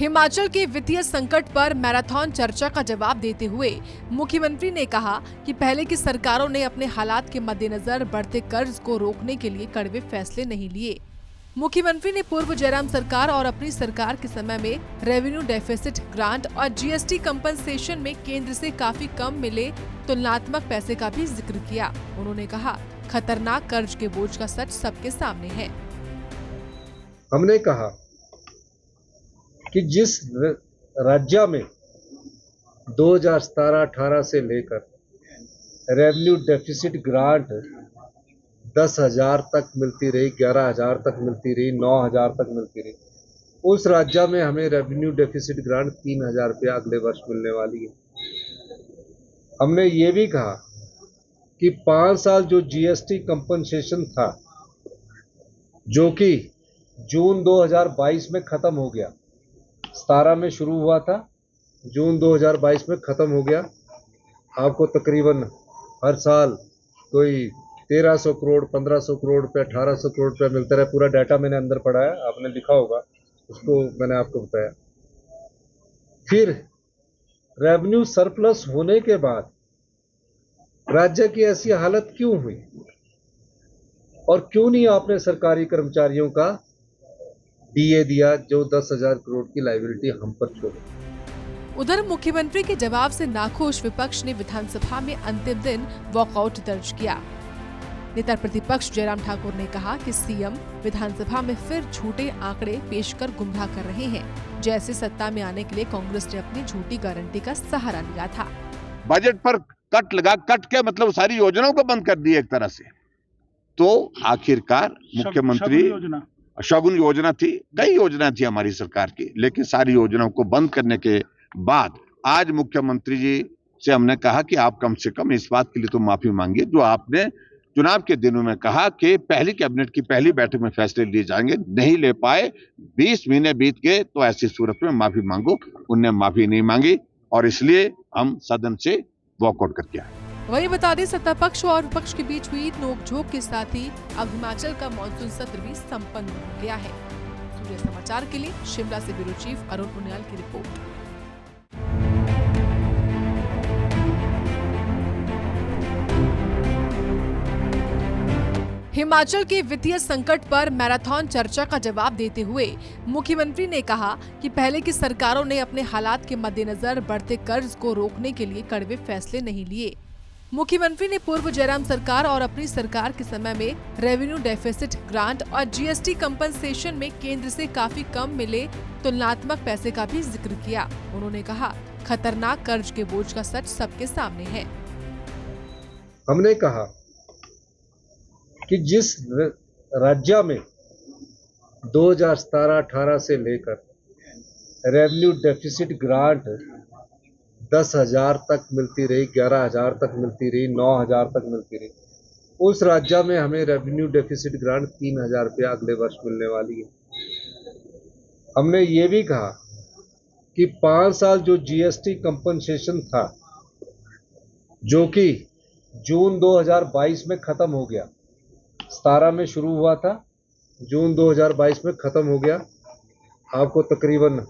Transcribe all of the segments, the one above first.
हिमाचल के वित्तीय संकट पर मैराथन चर्चा का जवाब देते हुए मुख्यमंत्री ने कहा कि पहले की सरकारों ने अपने हालात के मद्देनजर बढ़ते कर्ज को रोकने के लिए कड़वे फैसले नहीं लिए। मुख्यमंत्री ने पूर्व जयराम सरकार और अपनी सरकार के समय में रेवेन्यू डेफिसिट ग्रांट और जीएसटी कंपनसेशन में केंद्र से काफी कम मिले तुलनात्मक पैसे का भी जिक्र किया। उन्होंने कहा, खतरनाक कर्ज के बोझ का सच सबके सामने है। हमने कहा कि जिस राज्य में 2017-18 से लेकर रेवेन्यू डेफिसिट ग्रांट 10,000 तक मिलती रही, 11,000 तक मिलती रही, 9,000 तक मिलती रही, उस राज्य में हमें रेवेन्यू डेफिसिट ग्रांट 3,000 रुपया अगले वर्ष मिलने वाली है। हमने ये भी कहा कि 5 साल जो जीएसटी कंपनसेशन था, जो कि जून 2022 में खत्म हो गया, 17 में शुरू हुआ था, जून 2022 में खत्म हो गया। आपको तकरीबन हर साल कोई 1300 करोड़, 1500 करोड़ रुपये, 1800 करोड़ रुपये मिलता रहा। पूरा डाटा मैंने अंदर पढ़ा है, आपने लिखा होगा, उसको मैंने आपको बताया। फिर रेवेन्यू सरप्लस होने के बाद राज्य की ऐसी हालत क्यों हुई और क्यों नहीं आपने सरकारी कर्मचारियों का डीए दिया, जो 10,000 करोड़ की लायबिलिटी हम पर छोड़ी। उधर मुख्यमंत्री के जवाब से नाखुश विपक्ष ने विधानसभा में अंतिम दिन वॉकआउट दर्ज किया। नेता प्रतिपक्ष जयराम ठाकुर ने कहा कि सीएम विधानसभा में फिर झूठे आंकड़े पेश कर गुमराह कर रहे हैं, जैसे सत्ता में आने के लिए कांग्रेस ने अपनी झूठी गारंटी का सहारा लिया था। बजट पर कट के मतलब सारी योजनाओं को बंद कर दिया एक तरह से। तो आखिरकार मुख्यमंत्री शगुन योजना थी, कई योजना थी हमारी सरकार की, लेकिन सारी योजनाओं को बंद करने के बाद आज मुख्यमंत्री जी से हमने कहा कि आप कम से कम इस बात के लिए तो माफी मांगिए जो आपने चुनाव के दिनों में कहा कि पहली कैबिनेट की पहली बैठक में फैसले लिए जाएंगे, नहीं ले पाए, 20 महीने बीत गए, तो ऐसी सूरत में माफी मांगो। उनने माफी नहीं मांगी और इसलिए हम सदन से वॉकआउट करके आए। वही बता दें, सत्ता पक्ष और विपक्ष के बीच हुई नोकझोंक के साथ ही अब हिमाचल का मॉनसून सत्र भी संपन्न हो गया है। सूर्य समाचार के लिए शिमला से ब्यूरो चीफ अरुण उनियाल की रिपोर्ट। हिमाचल के वित्तीय संकट पर मैराथन चर्चा का जवाब देते हुए मुख्यमंत्री ने कहा कि पहले की सरकारों ने अपने हालात के मद्देनजर बढ़ते कर्ज को रोकने के लिए कड़वे फैसले नहीं लिए। मुख्यमंत्री ने पूर्व जयराम सरकार और अपनी सरकार के समय में रेवेन्यू डेफिसिट ग्रांट और जीएसटी कंपनसेशन में केंद्र से काफी कम मिले तुलनात्मक पैसे का भी जिक्र किया। उन्होंने कहा, खतरनाक कर्ज के बोझ का सच सबके सामने है। हमने कहा कि जिस राज्य में 2017-18 से लेकर रेवेन्यू डेफिसिट ग्रांट 10,000 तक मिलती रही, 11,000 तक मिलती रही, 9,000 तक मिलती रही, उस राज्य में हमें रेवेन्यू डेफिसिट ग्रांट 3,000 रुपया अगले वर्ष मिलने वाली है। हमने ये भी कहा कि 5 साल जो जीएसटी कंपनसेशन था, जो कि जून 2022 में खत्म हो गया, 17 में शुरू हुआ था, जून 2022 में खत्म हो गया। आपको तकरीबन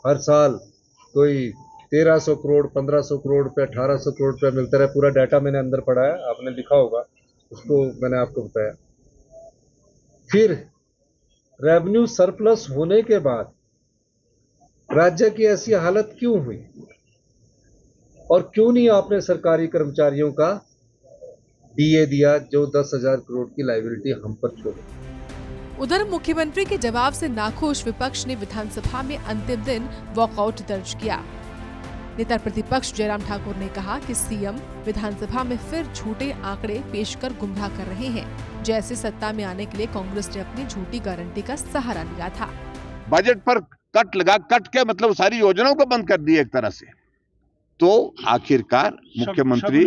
हर साल कोई 1300 करोड़, 1500 करोड़ रुपये, 1800 करोड़ रुपये मिलता रहा। पूरा डाटा मैंने अंदर पढ़ा है, आपने लिखा होगा, उसको मैंने आपको बताया। फिर रेवेन्यू सरप्लस होने के बाद राज्य की ऐसी हालत क्यों हुई और क्यों नहीं आपने सरकारी कर्मचारियों का डीए दिया, जो 10,000 करोड़ की लायबिलिटी हम पर छोड़ी। उधर मुख्यमंत्री के जवाब से नाखुश विपक्ष ने विधानसभा में अंतिम दिन वॉकआउट दर्ज किया। नेता प्रतिपक्ष जयराम ठाकुर ने कहा कि सीएम विधानसभा में फिर झूठे आंकड़े पेश कर गुमराह कर रहे हैं, जैसे सत्ता में आने के लिए कांग्रेस ने अपनी झूठी गारंटी का सहारा लिया था। बजट पर कट के मतलब सारी योजनाओं को बंद कर दिया एक तरह से। तो आखिरकार मुख्यमंत्री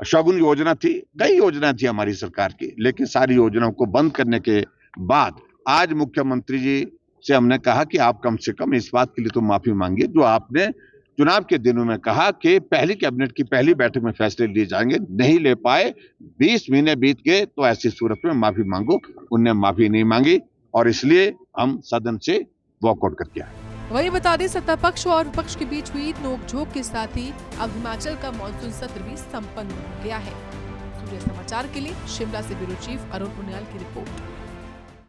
शगुन योजना थी, कई योजना थी हमारी सरकार की, लेकिन सारी योजनाओं को बंद करने के बाद आज मुख्यमंत्री जी से हमने कहा कि आप कम से कम इस बात के लिए तो माफी मांगिए जो आपने चुनाव के दिनों में कहा कि पहली कैबिनेट की पहली बैठक में फैसले लिए जाएंगे, नहीं ले पाए, 20 महीने बीत गए, तो ऐसी सूरत में माफी मांगो। उनने माफी नहीं मांगी और इसलिए हम सदन से वॉकआउट करके आए। वहीं बता दें, सत्ता पक्ष और विपक्ष के बीच हुई नोकझोंक के साथ ही अब हिमाचल का मॉनसून सत्र भी संपन्न हो गया है। सूर्य समाचार के लिए शिमला से ब्यूरो चीफ अरुण उनियाल की रिपोर्ट।